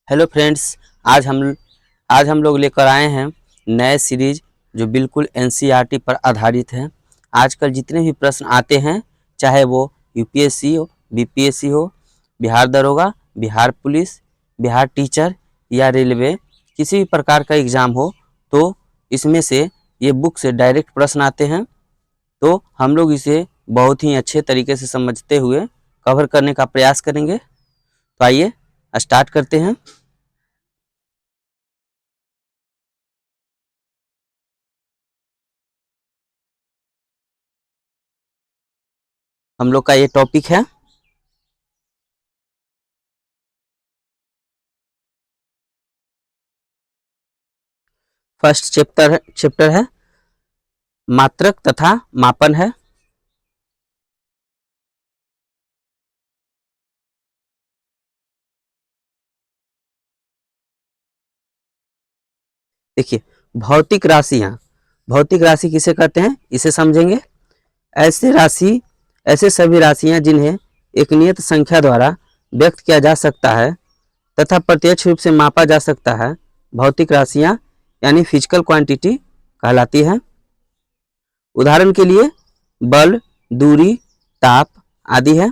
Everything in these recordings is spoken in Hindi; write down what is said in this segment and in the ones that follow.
हेलो फ्रेंड्स, आज हम लोग लेकर आए हैं नए सीरीज जो बिल्कुल एनसीईआरटी पर आधारित है। आजकल जितने भी प्रश्न आते हैं, चाहे वो यूपीएससी हो, बीपीएससी हो, बिहार दरोगा, बिहार पुलिस, बिहार टीचर या रेलवे, किसी भी प्रकार का एग्ज़ाम हो, तो इसमें से ये बुक से डायरेक्ट प्रश्न आते हैं। तो हम लोग इसे बहुत ही अच्छे तरीके से समझते हुए कवर करने का प्रयास करेंगे। तो आइए स्टार्ट करते हैं। हम लोग का ये टॉपिक है फर्स्ट चैप्टर है मात्रक तथा मापन है। देखिए, भौतिक राशि किसे कहते हैं, इसे समझेंगे। ऐसे सभी राशियां जिन्हें एक नियत संख्या द्वारा व्यक्त किया जा सकता है तथा प्रत्यक्ष रूप से मापा जा सकता है, भौतिक राशियां यानी फिजिकल क्वांटिटी कहलाती है। उदाहरण के लिए बल, दूरी, ताप आदि है।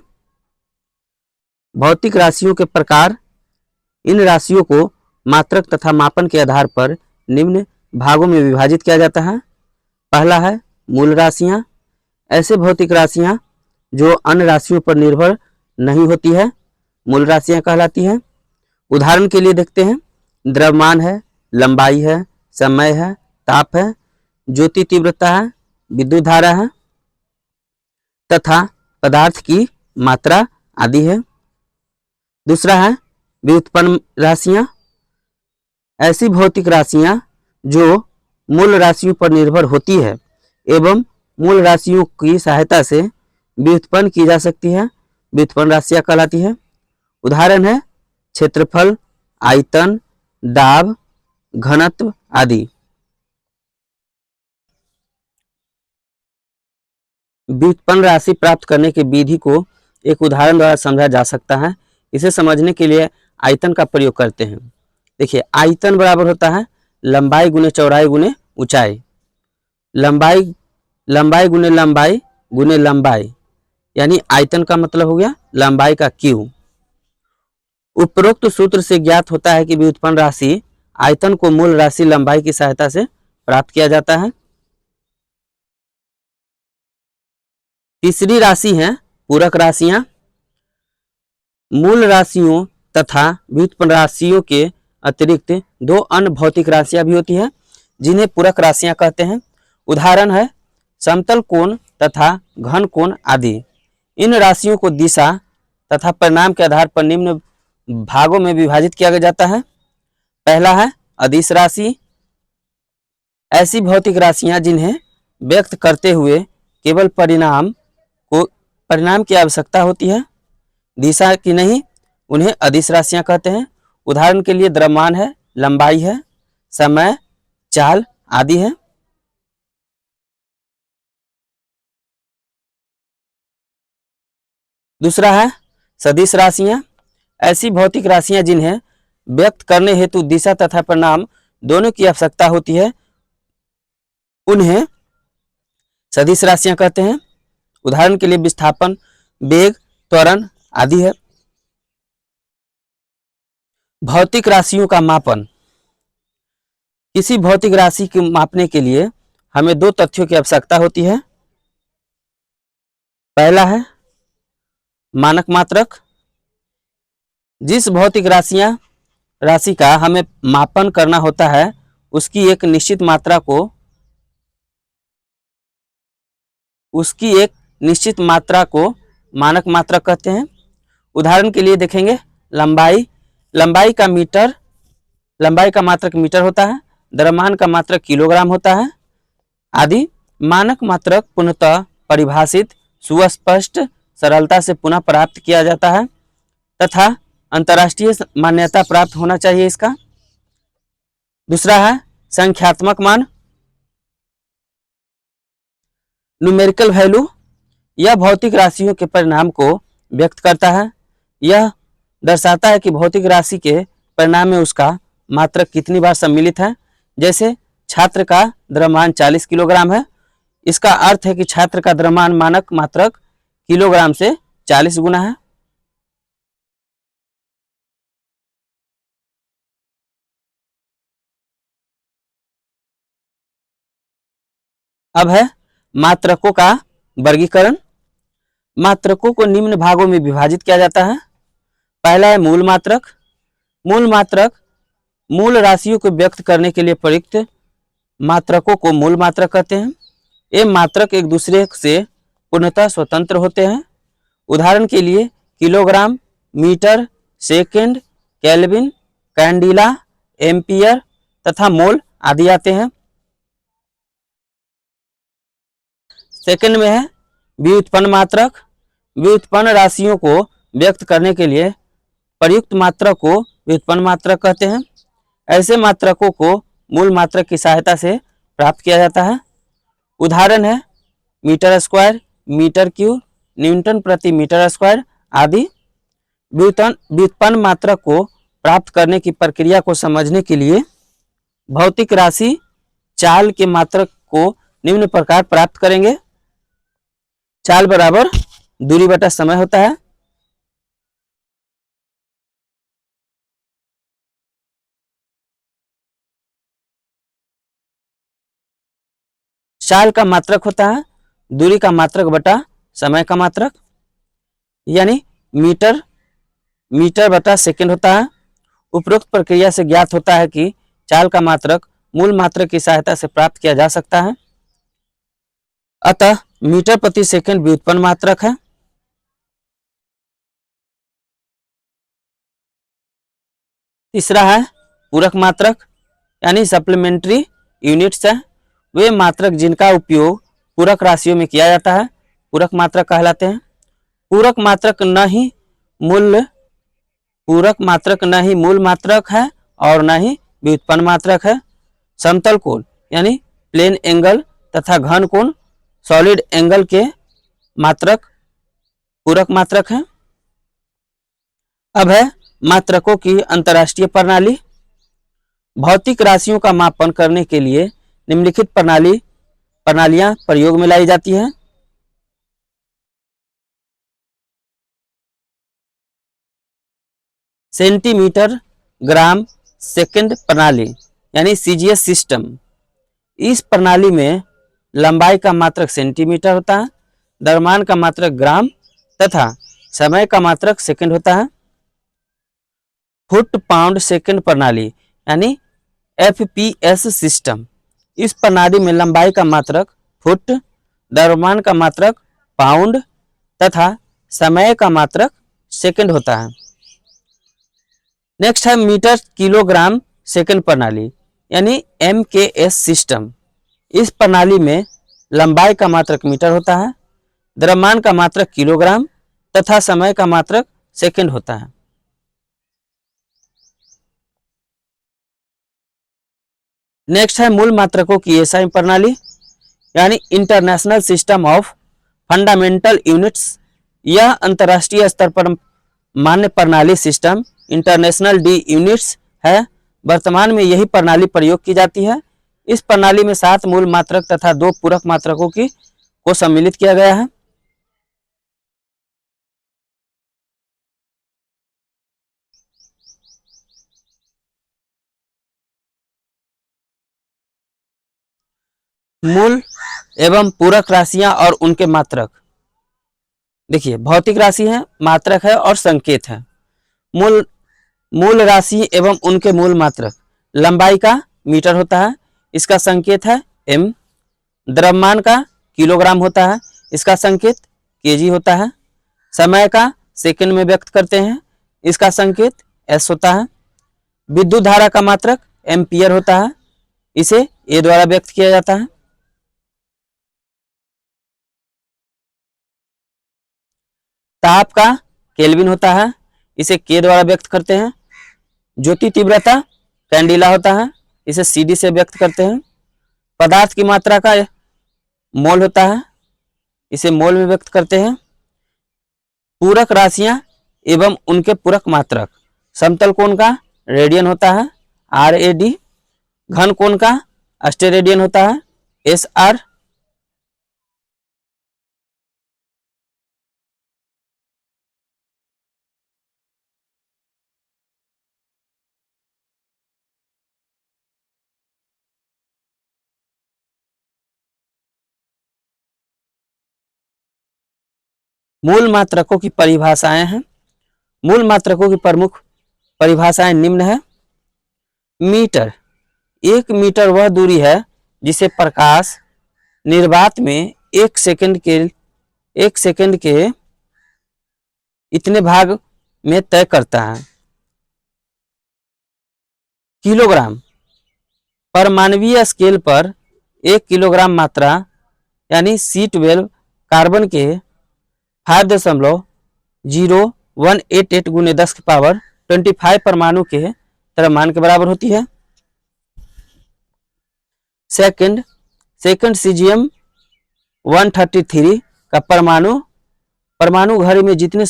भौतिक राशियों के प्रकार। इन राशियों को मात्रक तथा मापन के आधार पर निम्न भागों में विभाजित किया जाता है। पहला है मूल राशियां। ऐसे भौतिक राशियां जो अन्य राशियों पर निर्भर नहीं होती है, मूल राशियां कहलाती हैं। उदाहरण के लिए देखते हैं, द्रव्यमान है, लंबाई है, समय है, ताप है, ज्योति तीव्रता है, विद्युत धारा है तथा पदार्थ की मात्रा आदि है। दूसरा है व्युत्पन्न राशियां। ऐसी भौतिक राशियां जो मूल राशियों पर निर्भर होती है एवं मूल राशियों की सहायता से व्युत्पन्न की जा सकती है, व्युत्पन्न राशियां कहलाती है। उदाहरण है क्षेत्रफल, आयतन, दाब, घनत्व आदि। व्युत्पन्न राशि प्राप्त करने की विधि को एक उदाहरण द्वारा समझा जा सकता है। इसे समझने के लिए आयतन का प्रयोग करते हैं। देखिए, आयतन बराबर होता है लंबाई गुने चौड़ाई गुने ऊंचाई। लंबाई लंबाई गुने लंबाई यानी आयतन का मतलब हो गया लंबाई का क्यू। उपरोक्त सूत्र से ज्ञात होता है कि व्युत्पन्न राशि आयतन को मूल राशि लंबाई की सहायता से प्राप्त किया जाता है। तीसरी राशि है पूरक राशियां। मूल राशियों तथा व्युत्पन्न राशियों के अतिरिक्त दो अन्य भौतिक राशियां भी होती हैं जिन्हें पूरक राशियां कहते हैं। उदाहरण है समतल कोण तथा घन कोण आदि। इन राशियों को दिशा तथा परिमाण के आधार पर निम्न भागों में विभाजित किया जाता है। पहला है अदिश राशि। ऐसी भौतिक राशियां जिन्हें व्यक्त करते हुए केवल परिणाम की आवश्यकता होती है, दिशा की नहीं, उन्हें अदिश राशियां कहते हैं। उदाहरण के लिए द्रव्यमान है, लंबाई है, समय, चाल आदि है। दूसरा है सदिश राशियां। ऐसी भौतिक राशियां जिन्हें व्यक्त करने हेतु दिशा तथा परिणाम दोनों की आवश्यकता होती है, उन्हें सदिश राशियां कहते हैं। उदाहरण के लिए विस्थापन, वेग, त्वरण आदि है। भौतिक राशियों का मापन। किसी भौतिक राशि को मापने के लिए हमें दो तथ्यों की आवश्यकता होती है। पहला है मानक मात्रक। जिस भौतिक राशि का हमें मापन करना होता है उसकी एक निश्चित मात्रा को मानक मात्रक कहते हैं। उदाहरण के लिए देखेंगे लंबाई का मात्रक मीटर होता है, द्रव्यमान का मात्रक किलोग्राम होता है आदि। मानक मात्रक पुनः परिभाषित, सुस्पष्ट, सरलता से पुनः प्राप्त किया जाता है तथा अंतर्राष्ट्रीय मान्यता प्राप्त होना चाहिए इसका। दूसरा है संख्यात्मक मान, न्यूमेरिकल वैल्यू। यह भौतिक राशियों के परिणाम को व्यक्त करता है। यह दर्शाता है कि भौतिक राशि के परिणाम में उसका मात्रक कितनी बार सम्मिलित है। जैसे छात्र का द्रव्यमान 40 किलोग्राम है, इसका अर्थ है कि छात्र का द्रव्यमान मानक मात्रक किलोग्राम से 40 गुना है। अब है मात्रकों का वर्गीकरण। मात्रकों को निम्न भागों में विभाजित किया जाता है। पहला है मूल मात्रक। मूल मात्रक मूल राशियों को व्यक्त करने के लिए प्रयुक्त मात्रकों को मूल मात्रक कहते हैं। ये मात्रक एक दूसरे से पूर्णतः स्वतंत्र होते हैं। उदाहरण के लिए kilogram, metre, second, kelvin, candela, ampere तथा मोल आदि आते हैं। सेकंड में है व्युत्पन्न मात्रक। व्युत्पन्न राशियों को व्यक्त करने के लिए प्रयुक्त मात्रक को व्युत्पन्न मात्रक कहते हैं। ऐसे मात्रकों को मूल मात्रक की सहायता से प्राप्त किया जाता है। उदाहरण है metre square, metre cube, newton प्रति मीटर स्क्वायर आदि। व्युत्पन्न मात्रक को प्राप्त करने की प्रक्रिया को समझने के लिए भौतिक राशि चाल के मात्रक को निम्न प्रकार प्राप्त करेंगे। चाल बराबर दूरी बटा समय होता है। चाल का मात्रक होता है दूरी का मात्रक बटा समय का मात्रक, यानी मीटर बटा सेकंड होता है। उपरोक्त प्रक्रिया से ज्ञात होता है कि चाल का मात्रक मूल मात्रक की सहायता से प्राप्त किया जा सकता है। अतः मीटर प्रति सेकंड व्युत्पन्न मात्रक है। तीसरा है पूरक मात्रक, यानी सप्लीमेंट्री यूनिट्स है। वे मात्रक जिनका उपयोग पूरक राशियों में किया जाता है पूरक मात्रक कहलाते हैं। पूरक मात्रक न ही मूल मात्रक है और न ही व्युत्पन्न मात्रक है। समतल कोण यानी प्लेन एंगल तथा घन कोण सॉलिड एंगल के मात्रक पूरक मात्रक है। अब है मात्रकों की अंतर्राष्ट्रीय प्रणाली। भौतिक राशियों का मापन करने के लिए निम्नलिखित प्रणालियां प्रयोग में लाई जाती हैं। सेंटीमीटर ग्राम सेकंड प्रणाली यानी सीजीएस सिस्टम। इस प्रणाली में लंबाई का मात्रक सेंटीमीटर होता है, द्रव्यमान का मात्रक ग्राम तथा समय का मात्रक सेकंड होता है। फुट पाउंड सेकंड प्रणाली यानी एफपीएस सिस्टम। इस प्रणाली में लंबाई का मात्रक फुट, द्रव्यमान का मात्रक पाउंड तथा समय का मात्रक सेकंड होता है। नेक्स्ट है मीटर किलोग्राम सेकंड प्रणाली यानी एमकेएस सिस्टम। इस प्रणाली में लंबाई का मात्रक मीटर होता है, द्रव्यमान का मात्रक किलोग्राम तथा समय का मात्रक सेकंड होता है। नेक्स्ट है मूल मात्रकों की एसआई प्रणाली यानी international system of fundamental units. यह अंतर्राष्ट्रीय स्तर पर मान्य प्रणाली सिस्टम इंटरनेशनल डी यूनिट्स है। वर्तमान में यही प्रणाली प्रयोग की जाती है। इस प्रणाली में 7 मूल मात्रक तथा 2 पूरक मात्रकों को सम्मिलित किया गया है। मूल एवं पूरक राशियां और उनके मात्रक। देखिए भौतिक राशि है, मात्रक है और संकेत है। मूल राशि एवं उनके मूल मात्रक। लंबाई का मीटर होता है, इसका संकेत है एम। द्रव्यमान का किलोग्राम होता है, इसका संकेत केजी होता है। समय का सेकंड में व्यक्त करते हैं, इसका संकेत एस होता है। विद्युत धारा का मात्रक एम्पियर होता है, इसे ए द्वारा व्यक्त किया जाता है। ताप का केल्विन होता है, इसे के द्वारा व्यक्त करते हैं। ज्योति तीव्रता कैंडिला होता है, इसे सीडी से व्यक्त करते हैं। पदार्थ की मात्रा का मोल होता है, इसे मोल में व्यक्त करते हैं। पूरक राशियां एवं उनके पूरक मात्रक। समतल कोण का रेडियन होता है, RAD। घन कोण का अस्टेरेडियन होता है, SR। मूल मात्रकों की परिभाषाएं हैं। मूल मात्रकों की प्रमुख परिभाषाएं निम्न है। मीटर, 1 मीटर वह दूरी है जिसे प्रकाश निर्वात में 1 सेकंड के इतने भाग में तय करता है। किलोग्राम, परमाणवीय स्केल पर 1 किलोग्राम मात्रा यानी C12 कार्बन के 5.0188 गुने 10 की पावर 25 परमाणु के द्रव्यमान के बराबर होती है। सेकंड सीजियम 133 का परमाणु घड़ी में जितने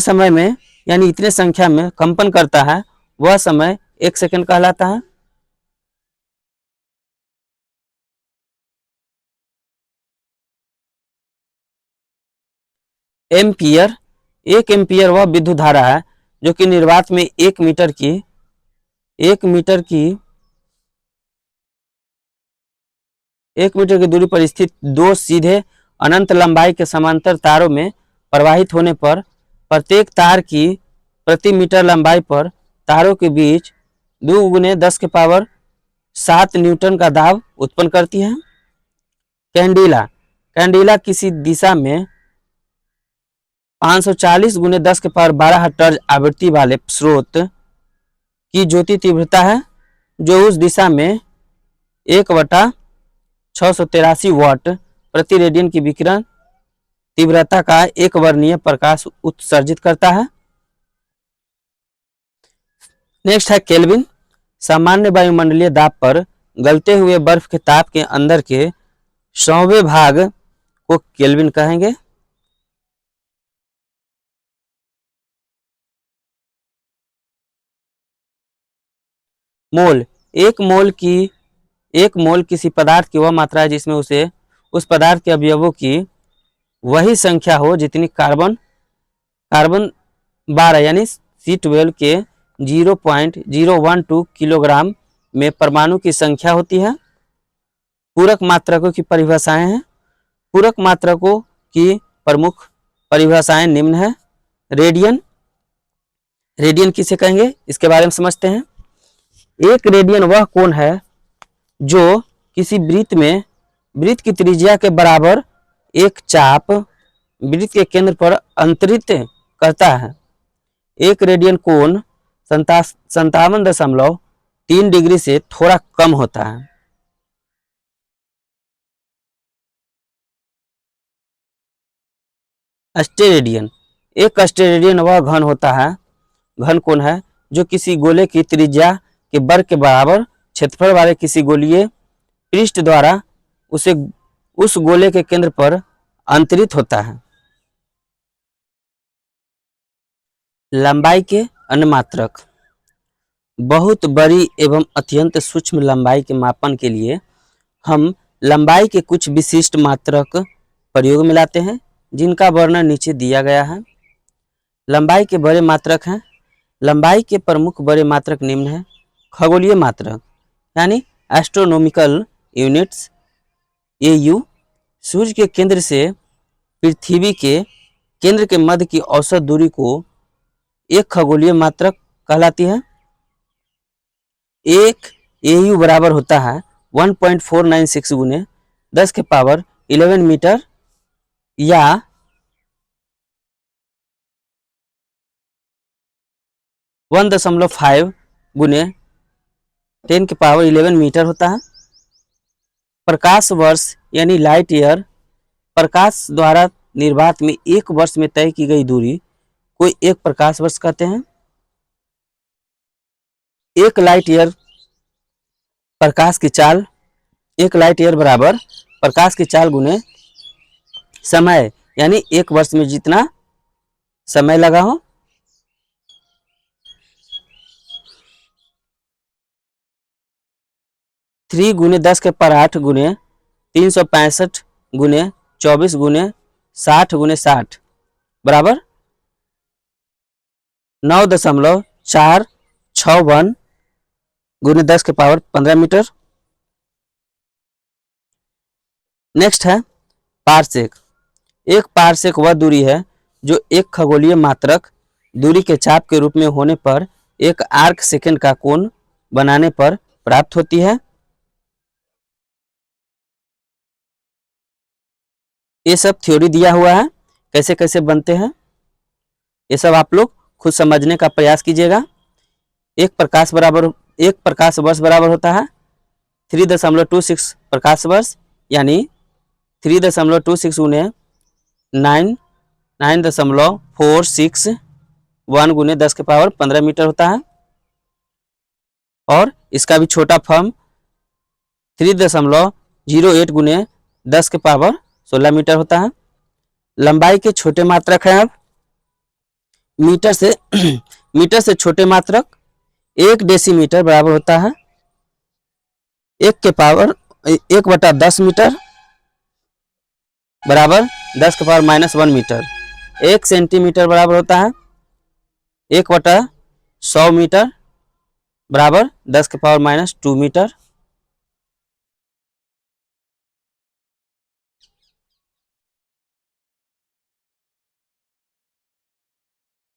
समय में यानी इतने संख्या में कंपन करता है वह समय 1 सेकंड कहलाता है। एम्पियर, 1 एम्पियर वह विद्युत धारा है जो कि निर्वात में 1 मीटर की दूरी पर स्थित 2 सीधे अनंत लंबाई के समांतर तारों में प्रवाहित होने पर प्रत्येक तार की प्रति मीटर लंबाई पर तारों के बीच 2 गुने 10 के पावर 7 न्यूटन का दाब उत्पन्न करती है। कैंडिला किसी दिशा में 540 गुने 10 के पावर 12 हर्ट्ज आवृत्ति वाले स्रोत की ज्योति तीव्रता है जो उस दिशा में 1/683 वाट प्रति रेडियन की विकिरण तीव्रता का एक वर्णीय प्रकाश उत्सर्जित करता है। नेक्स्ट है केल्विन। सामान्य वायुमंडलीय दाब पर गलते हुए बर्फ के ताप के अंदर के 100वें भाग को केल्विन कहेंगे। मोल, एक मोल किसी पदार्थ की वह मात्रा है जिसमें उस पदार्थ के अवयवों की वही संख्या हो जितनी कार्बन 12 यानी C12 के 0.012 किलोग्राम में परमाणु की संख्या होती है। पूरक मात्रकों की परिभाषाएं हैं। पूरक मात्रकों की प्रमुख परिभाषाएं निम्न है। रेडियन किसे कहेंगे इसके बारे में समझते हैं। एक रेडियन वह कोण है जो किसी वृत्त की त्रिज्या के बराबर एक चाप वृत्त के केंद्र पर अंतरित करता है। एक रेडियन कोण 57.3 डिग्री से थोड़ा कम होता है। अस्टेरेडियन, एक अस्टेरेडियन वह घन कोण है जो किसी गोले की त्रिज्या के वर्ग के बराबर क्षेत्रफल वाले किसी गोलीय पृष्ठ द्वारा उस गोले के केंद्र पर अंतरित होता है। लंबाई के अन्य मात्रक, बहुत बड़ी एवं अत्यंत सूक्ष्म लंबाई के मापन के लिए हम लंबाई के कुछ विशिष्ट मात्रक प्रयोग में लाते हैं जिनका वर्णन नीचे दिया गया है। लंबाई के बड़े मात्रक हैं। लंबाई के प्रमुख बड़े मात्रक निम्न हैं। खगोलीय मात्रक यानी एस्ट्रोनॉमिकल यूनिट्स AU, सूर्य के केंद्र से पृथ्वी के केंद्र के मध्य की औसत दूरी को एक खगोलीय मात्रक कहलाती है। एक AU बराबर होता है 1.496 गुने 10 के पावर 11 मीटर या 1.5 गुने 10 के पावर 11 मीटर होता है। प्रकाश वर्ष यानी लाइट ईयर, प्रकाश द्वारा निर्वात में एक वर्ष में तय की गई दूरी को एक प्रकाश वर्ष कहते हैं। एक लाइट ईयर बराबर प्रकाश की चाल गुने समय यानी एक वर्ष में जितना समय लगा हो। 3 गुने 10 के पावर 8 गुने 365 गुने 24 गुने 60 गुने 60 बराबर 9.461 गुने 10 के पावर 15 मीटर। नेक्स्ट है पारसेक। एक पारसेक वह दूरी है जो एक खगोलीय मात्रक दूरी के चाप के रूप में होने पर एक आर्क सेकंड का कोण बनाने पर प्राप्त होती है। ये सब थ्योरी दिया हुआ है, कैसे कैसे बनते हैं ये सब आप लोग खुद समझने का प्रयास कीजिएगा। एक प्रकाश वर्ष बराबर होता है 3.26 प्रकाश वर्ष, यानी 3.26 गुने 9.461 गुने 10 के पावर 15 मीटर होता है। और इसका भी छोटा फॉर्म 3.08 गुने 10 के पावर 16 मीटर होता है। लंबाई के छोटे मात्रक है। अब मीटर से छोटे मात्रक 1 डेसीमीटर बराबर होता है 1/10 मीटर बराबर 10 के पावर -1 मीटर। 1 सेंटीमीटर बराबर होता है 1/100 मीटर बराबर 10 के पावर -2 मीटर।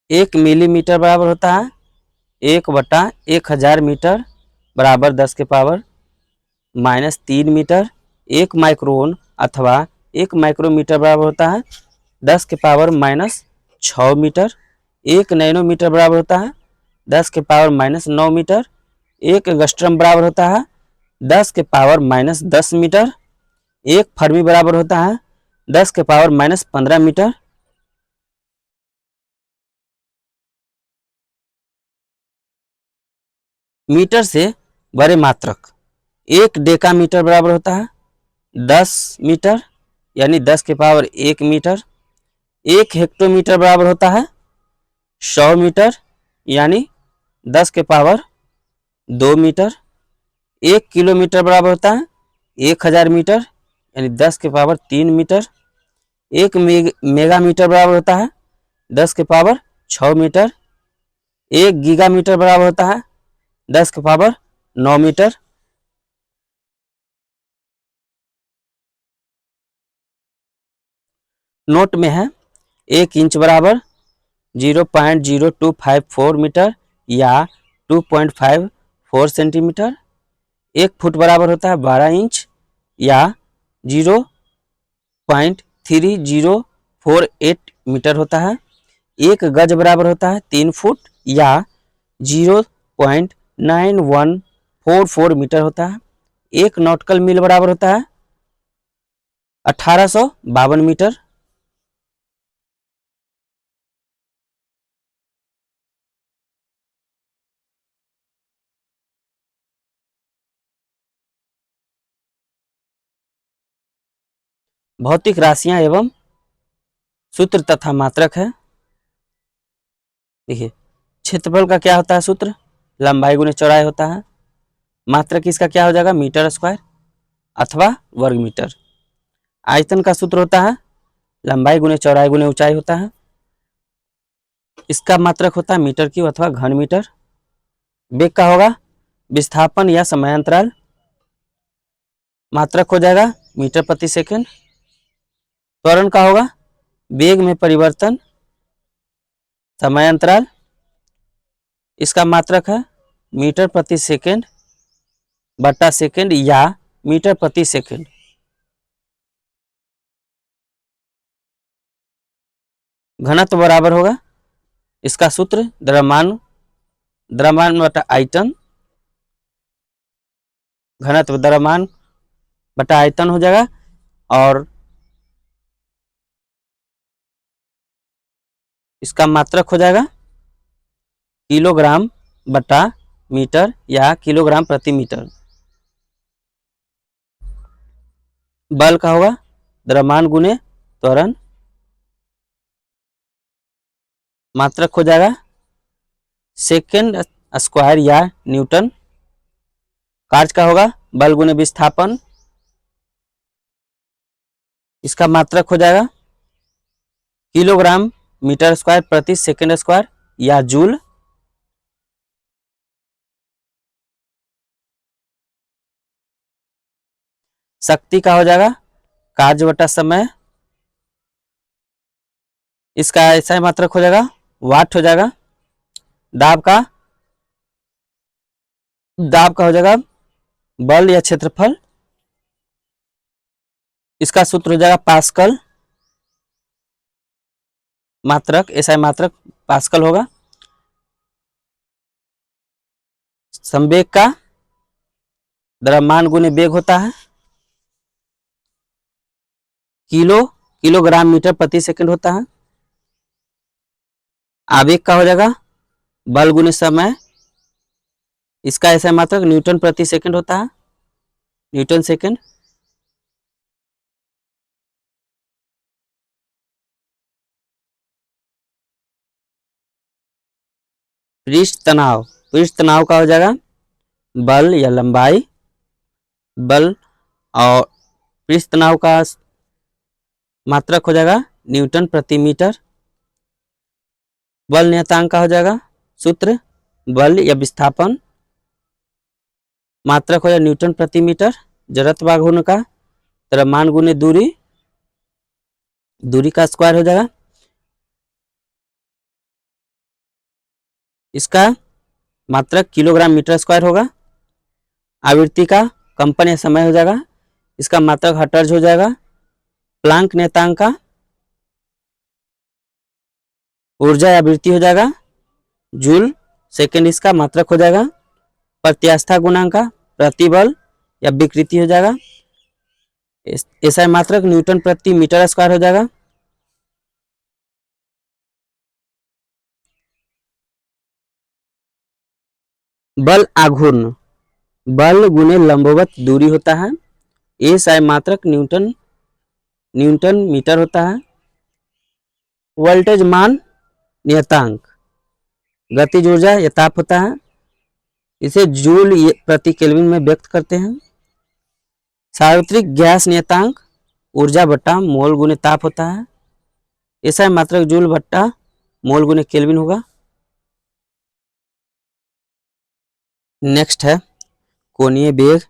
एक मिलीमीटर बराबर होता है 1/1000 मीटर बराबर 10 के पावर -3 मीटर। एक माइक्रोन अथवा 1 माइक्रोमीटर बराबर होता है 10 के पावर -6 मीटर। 1 नैनोमीटर बराबर होता है 10 के पावर -9 मीटर। 1 एंगस्ट्रम बराबर होता है 10 के पावर -10 मीटर। 1 फर्मी बराबर होता है 10 के पावर -15 मीटर। मीटर से बड़े मात्रक 1 डेकामीटर बराबर होता है 10 मीटर, यानी 10 के पावर 1 मीटर। 1 हेक्टोमीटर बराबर होता है 100 मीटर, यानी 10 के पावर 2 मीटर। 1 किलोमीटर बराबर होता है 1000 मीटर, यानी 10 के पावर 3 मीटर। 1 मेगामीटर बराबर होता है 10 के पावर 6 मीटर। 1 गीगामीटर बराबर होता है 10 के पावर 9 मीटर। नोट में है 1 इंच बराबर 0.0254 मीटर या 2.54 सेंटीमीटर। 1 फुट बराबर होता है 12 इंच या 0.3048 मीटर होता है। 1 गज बराबर होता है 3 फुट या 0.9144 मीटर होता है। 1 नॉटिकल मील बराबर होता है 1852 मीटर। भौतिक राशियां एवं सूत्र तथा मात्रक है। देखिए, क्षेत्रफल का क्या होता है सूत्र, लंबाई गुने चौड़ाई होता है। मात्रक इसका क्या हो जाएगा, मीटर स्क्वायर अथवा वर्ग मीटर। आयतन का सूत्र होता है लंबाई गुने चौड़ाई गुने ऊंचाई होता है। इसका मात्रक होता है मीटर क्यूब अथवा घन मीटर। वेग का होगा विस्थापन या समयांतराल, मात्रक हो जाएगा मीटर प्रति सेकंड। त्वरण का होगा वेग में परिवर्तन, समयांतराल, इसका मात्रक है मीटर प्रति सेकंड बटा सेकंड या मीटर प्रति सेकंड। घनत्व बराबर होगा इसका सूत्र द्रव्यमान बटा आयतन, घनत्व द्रव्यमान बटा आयतन हो जाएगा। और इसका मात्रक हो जाएगा किलोग्राम बटा मीटर या किलोग्राम प्रति मीटर। बल का होगा द्रव्यमान गुने त्वरण, मात्रक हो जाएगा सेकंड स्क्वायर या न्यूटन। कार्य का होगा बल गुने विस्थापन, इसका मात्रक हो जाएगा किलोग्राम मीटर स्क्वायर प्रति सेकंड स्क्वायर या जूल। शक्ति का हो जाएगा कार्य बटा समय, इसका ऐसा ही मात्रक हो जाएगा वाट हो जाएगा। दाब का हो जाएगा बल या क्षेत्रफल, इसका सूत्र हो जाएगा पास्कल। मात्रक ऐसा मात्रक पास्कल होगा। संवेग का द्रव्यमान गुने वेग होता है किलोग्राम मीटर प्रति सेकंड होता है। आवेग का हो जाएगा बल गुने समय, इसका ऐसा मात्रक न्यूटन प्रति सेकंड होता है, न्यूटन सेकंड। पृष्ठ तनाव का हो जाएगा बल या लंबाई, बल और पृष्ठ तनाव का मात्रक हो जाएगा न्यूटन प्रति मीटर। बल नियतांक का हो जाएगा सूत्र बल या विस्थापन, मात्रक हो जाएगा न्यूटन प्रति मीटर। जड़त्व गुण का द्रव्यमान गुने दूरी, दूरी का स्क्वायर हो जाएगा। इसका मात्रक किलोग्राम मीटर स्क्वायर होगा। आवृत्ति का कंपन या समय हो जाएगा, इसका मात्रक हर्ट्ज हो जाएगा। प्लांक नियतांक का ऊर्जा या आवृत्ति हो जाएगा जूल सेकंड, इसका मात्रक हो जाएगा। प्रत्यास्था गुणांक का प्रतिबल या विकृति हो जाएगा, ऐसा मात्रक न्यूटन प्रति मीटर स्क्वायर हो जाएगा। बल आघूर्ण, बल गुने लंबवत दूरी होता है, ऐसा मात्रक न्यूटन मीटर होता है। वोल्टेज मान नियतांक गतिज ऊर्जा या ताप होता है, इसे जूल प्रति केल्विन में व्यक्त करते हैं। सार्वत्रिक गैस नियतांक ऊर्जा बट्टा मोल गुने ताप होता है, ऐसा मात्रक जूल बट्टा मोल गुने केल्विन होगा। नेक्स्ट है कोणीय वेग,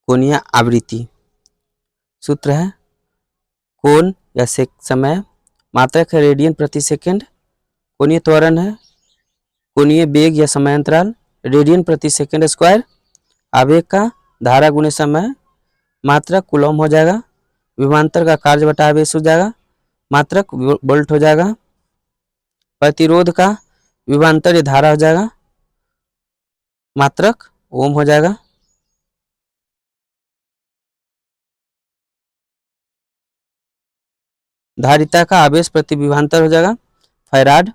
कोणीय आवृत्ति। सूत्र है कोण या समय, मात्रक है रेडियन प्रति सेकंड। कोणीय त्वरण है कोणीय वेग या समय अंतराल रेडियन प्रति सेकंड स्क्वायर। आवेग का धारा गुने समय, मात्रक कूलम हो जाएगा। विभवांतर का कार्य बटा आवेश हो जाएगा, मात्रक वोल्ट हो जाएगा। प्रतिरोध का विभवांतर धारा हो जाएगा, मात्रक ओम हो जाएगा। धारिता का आवेश प्रति विभवांतर हो जाएगा फैराड।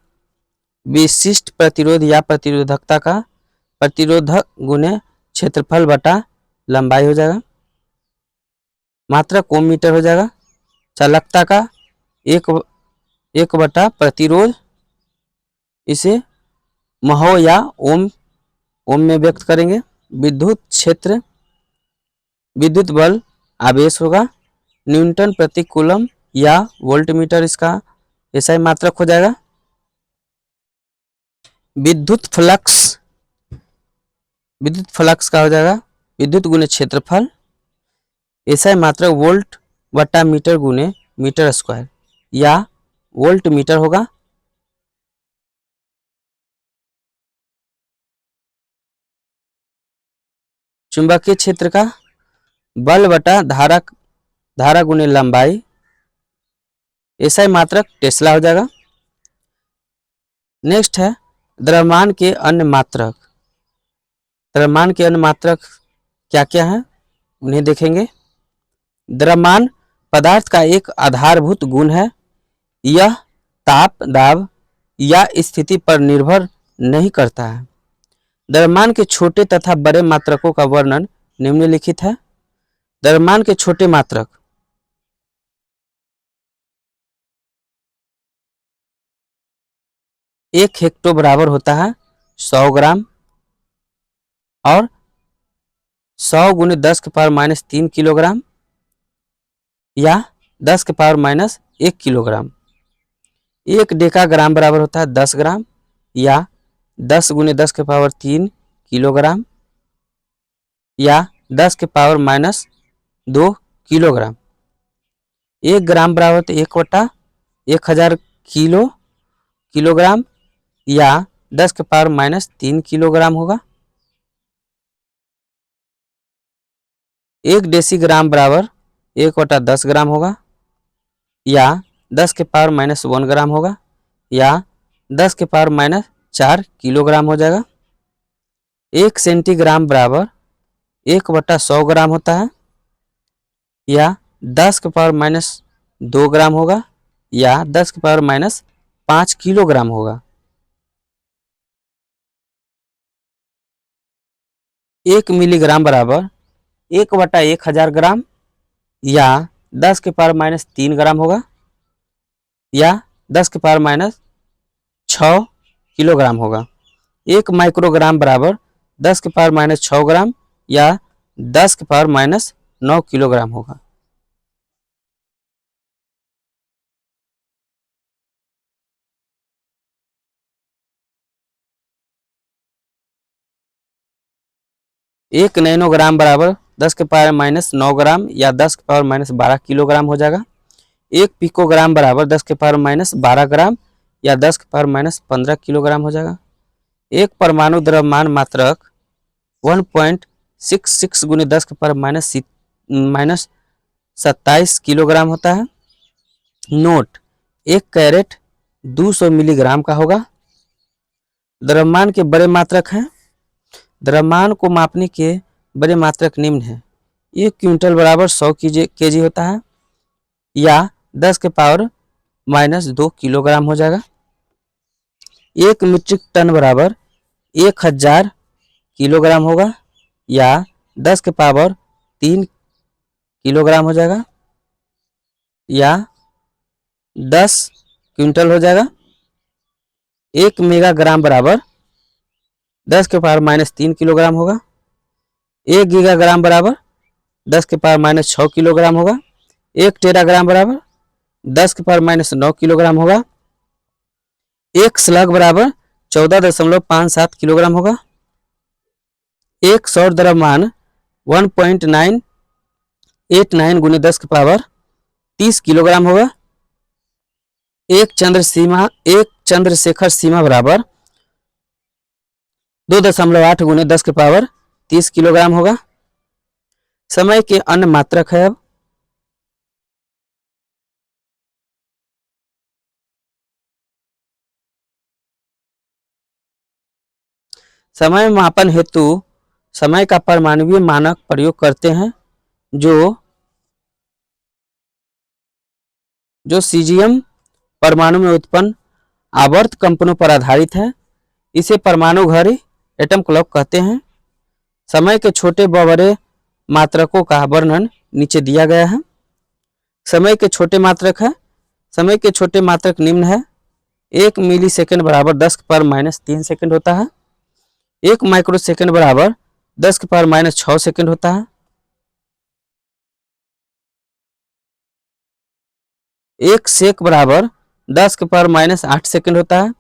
विशिष्ट प्रतिरोध या प्रतिरोधकता का प्रतिरोधक गुने क्षेत्रफल बटा लंबाई हो जाएगा, मात्रक ओम मीटर हो जाएगा। चालकता का एक बटा प्रतिरोध, इसे महो या ओम में व्यक्त करेंगे। विद्युत क्षेत्र, विद्युत बल आवेश होगा न्यूटन प्रति कूलम या वोल्ट मीटर, इसका ऐसा ही मात्रक हो जाएगा। विद्युत फ्लक्स का हो जाएगा विद्युत गुने क्षेत्रफल, ऐसा ही मात्रक वोल्ट बटा मीटर गुने मीटर स्क्वायर या वोल्ट मीटर होगा। चुंबकीय क्षेत्र का बल बटा धारा गुने लंबाई, ऐसा ही मात्रक टेस्ला हो जाएगा। नेक्स्ट है द्रव्यमान के अन्य मात्रक। द्रव्यमान के अन्य मात्रक क्या क्या है उन्हें देखेंगे। द्रव्यमान पदार्थ का एक आधारभूत गुण है, यह ताप, दाब या स्थिति पर निर्भर नहीं करता है। द्रव्यमान के छोटे तथा बड़े मात्रकों का वर्णन निम्नलिखित है। द्रव्यमान के छोटे मात्रक 1 हेक्टो बराबर होता है 100 ग्राम और 100 गुने 10 के पावर माइनस 3 किलोग्राम या 10 के पावर माइनस 1 किलोग्राम। 1 डेकाग्राम बराबर होता है 10 ग्राम या 10 गुने 10 के पावर 3 किलोग्राम या 10 के पावर माइनस 2 किलोग्राम। 1 ग्राम बराबर होता है 1/1000 किलोग्राम या 10 के पावर माइनस 3 किलोग्राम होगा। 1 डेसीग्राम बराबर 1/10 ग्राम होगा या 10 के पावर माइनस 1 ग्राम होगा या 10 के पावर माइनस 4 किलोग्राम हो जाएगा। 1 सेंटीग्राम बराबर 1/100 ग्राम होता है या 10 के पावर माइनस 2 ग्राम होगा या 10 के पावर माइनस 5 किलोग्राम होगा। 1 मिलीग्राम बराबर 1/1000 ग्राम या 10 के पावर माइनस 3 ग्राम होगा या 10 के पावर माइनस 6 किलोग्राम होगा। 1 माइक्रोग्राम बराबर 10 के पावर माइनस 6 ग्राम या 10 के पावर माइनस 9 किलोग्राम होगा। एक नैनोग्राम बराबर 10 के पावर माइनस 9 ग्राम या 10 के पावर माइनस 12 किलोग्राम हो जाएगा। 1 पिकोग्राम बराबर 10 के पावर माइनस 12 ग्राम या 10 के पावर माइनस 15 किलोग्राम हो जाएगा। एक परमाणु द्रव्यमान मात्रक 1.66 गुने 10 के पावर माइनस 27 किलोग्राम होता है। नोट: 1 कैरेट 200 मिलीग्राम का होगा। द्रव्यमान के बड़े मात्रक हैं। द्रव्यमान को मापने के बड़े मात्रक निम्न हैं। 1 क्विंटल बराबर 100 केजी होता है या 10 के पावर माइनस 2 किलोग्राम हो जाएगा। 1 मीट्रिक टन बराबर 1000 किलोग्राम होगा या 10 के पावर 3 किलोग्राम हो जाएगा या 10 क्विंटल हो जाएगा। 1 मेगाग्राम बराबर 10 के पावर माइनस 3 किलोग्राम होगा। 1 गीगाग्राम बराबर 10 के पावर माइनस 6 किलोग्राम होगा। 1 टेराग्राम बराबर 10 के पावर माइनस 9 किलोग्राम होगा। 1 स्लग बराबर 14.57 किलोग्राम होगा। 1 सौर द्रव्यमान 1.989 गुने 10 के पावर 30 किलोग्राम होगा। 1 चंद्रशेखर सीमा बराबर 2.8 गुने 10 के पावर 30 किलोग्राम होगा। समय के अन्य मात्रक है। अब समय मापन हेतु समय का परमाणुीय मानक प्रयोग करते हैं जो सीजियम परमाणु में उत्पन्न आवर्त कंपनों पर आधारित है। इसे परमाणु घड़ी एटम क्लॉक कहते हैं। समय के छोटे व बड़े मात्रकों का वर्णन नीचे दिया गया है। समय के छोटे मात्रक है। समय के छोटे मात्रक निम्न है। 1 मिली सेकेंड बराबर 10 के पावर माइनस 3 सेकेंड होता है। 1 माइक्रो सेकेंड बराबर 10 के पावर माइनस 6 सेकेंड होता है। 1 सेक बराबर 10 के पावर माइनस 8 सेकेंड होता है।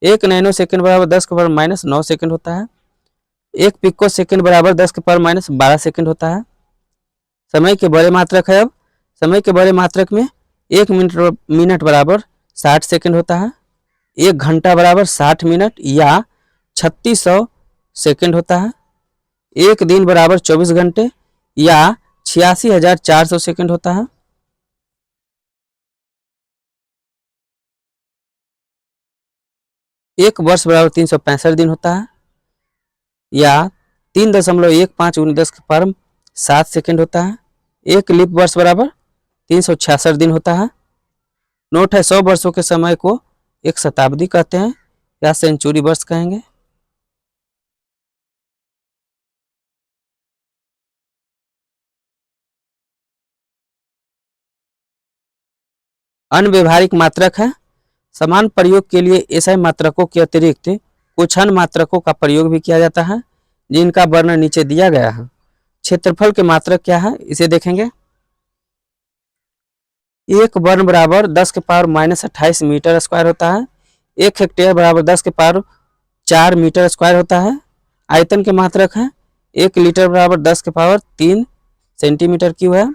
1 नैनो सेकेंड बराबर 10 के पावर माइनस 9 सेकेंड होता है। 1 पिको सेकेंड बराबर 10 के पावर माइनस 12 सेकेंड होता है। समय के बड़े मात्रक है। अब समय के बड़े मात्रक में 1 मिनट बराबर 60 सेकेंड होता है। 1 घंटा बराबर 60 मिनट या 3600 सेकेंड होता है। 1 दिन बराबर 24 घंटे या 86,400 सेकेंड होता है। 1 वर्ष बराबर 365 दिन होता है या 3.15 गुने 10 के पावर 7 सेकेंड होता है। 1 लीप वर्ष बराबर 366 दिन होता है। नोट है: 100 वर्षों के समय को एक शताब्दी कहते हैं या सेंचुरी वर्ष कहेंगे। अन्य व्यवहारिक मात्रक है। समान प्रयोग के लिए ऐसे मात्रकों के अतिरिक्त कुछ अन्य मात्रकों का प्रयोग भी किया जाता है जिनका वर्णन नीचे दिया गया है। क्षेत्रफल के मात्रक क्या है इसे देखेंगे। 1 वर्ग बराबर 10 के पावर -28 मीटर स्क्वायर होता है। 1 हेक्टेयर बराबर 10 के पावर 4 मीटर स्क्वायर होता है। आयतन के मात्रक है 1 लीटर बराबर 10 के पावर 3 सेंटीमीटर क्यूब है,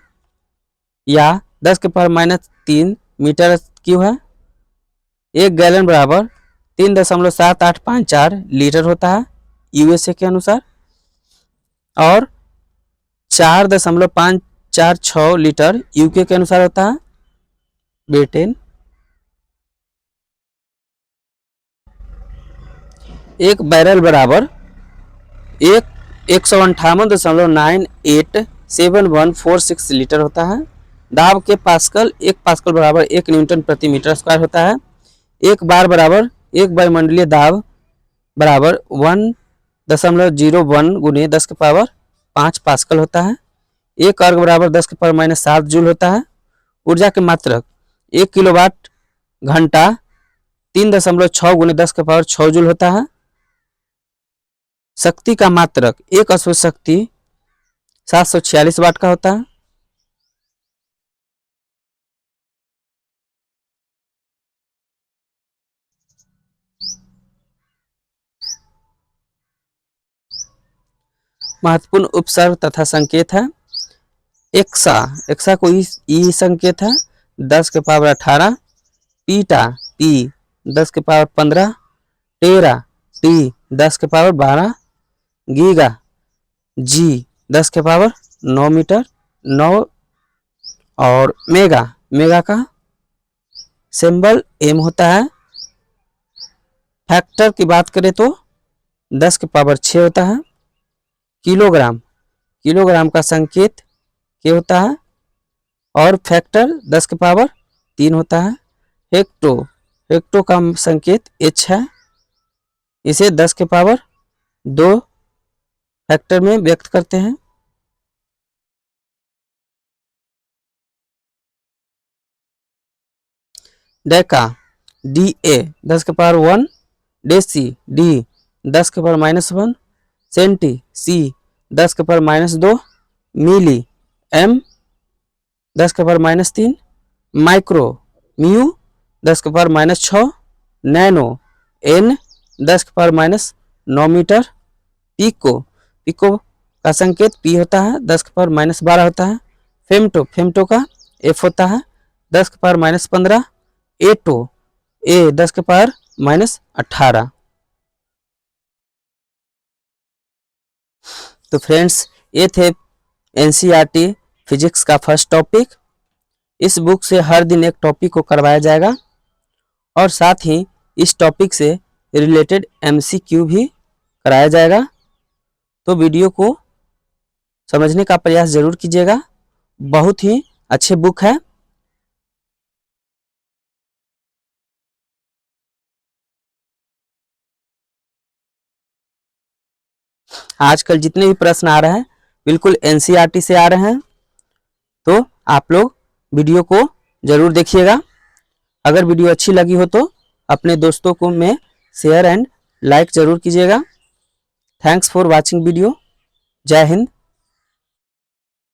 या 10 के पावर -3 मीटर क्यूब है। 1 गैलन बराबर 3.7854 लीटर होता है यूएसए के अनुसार, और 4.546 लीटर यूके के अनुसार होता है ब्रिटेन। 1 बैरल बराबर 158.987146 लीटर होता है। दाब के पास्कल 1 पास्कल बराबर 1 न्यूटन प्रति मीटर स्क्वायर होता है। 1 बार बराबर 1 वायुमंडलीय दाब बराबर 1.01 गुने 10 के पावर 5 पास्कल होता है। 1 अर्ग बराबर 10 के पावर -7 जूल होता है। ऊर्जा के मात्रक 1 किलोवाट घंटा 3.6 गुने 10 के पावर 6 जूल होता है। शक्ति का मात्रक 1 अश्व शक्ति 746 वाट का होता है। महत्वपूर्ण उपसर्ग तथा संकेत है। एक्सा को ई संकेत है 10 के पावर 18। पीटा पी 10 के पावर 15। टेरा टी 10 के पावर 12। गीगा जी 10 के पावर 9 मीटर 9। और मेगा का सिंबल एम होता है। फैक्टर की बात करें तो 10 के पावर 6 होता है। किलोग्राम का संकेत के होता है और फैक्टर 10 के पावर 3 होता है। हेक्टो का संकेत एच है, इसे 10 के पावर 2 फैक्टर में व्यक्त करते हैं। डेका डी ए 10 के पावर 1। डेसी डी 10 के पावर -1। सेंटी सी 10 के पावर -2। मिली एम 10 के पावर -3। माइक्रो म्यू 10 के पावर -6। नैनो एन 10 के पावर -9 मीटर। पिको का संकेत पी होता है 10 के पावर -12 होता है। फेमटो का एफ होता है 10 के पावर -15। एटो ए 10 के पावर -18। तो फ्रेंड्स ये थे एनसीईआरटी फिजिक्स का फर्स्ट टॉपिक। इस बुक से हर दिन एक टॉपिक को करवाया जाएगा और साथ ही इस टॉपिक से रिलेटेड एमसीक्यू भी कराया जाएगा। तो वीडियो को समझने का प्रयास जरूर कीजिएगा, बहुत ही अच्छे बुक है। आजकल जितने भी प्रश्न आ रहे हैं बिल्कुल एनसीईआरटी से आ रहे हैं, तो आप लोग वीडियो को जरूर देखिएगा। अगर वीडियो अच्छी लगी हो तो अपने दोस्तों को में शेयर एंड लाइक जरूर कीजिएगा। Thanks for watching video. जय हिंद।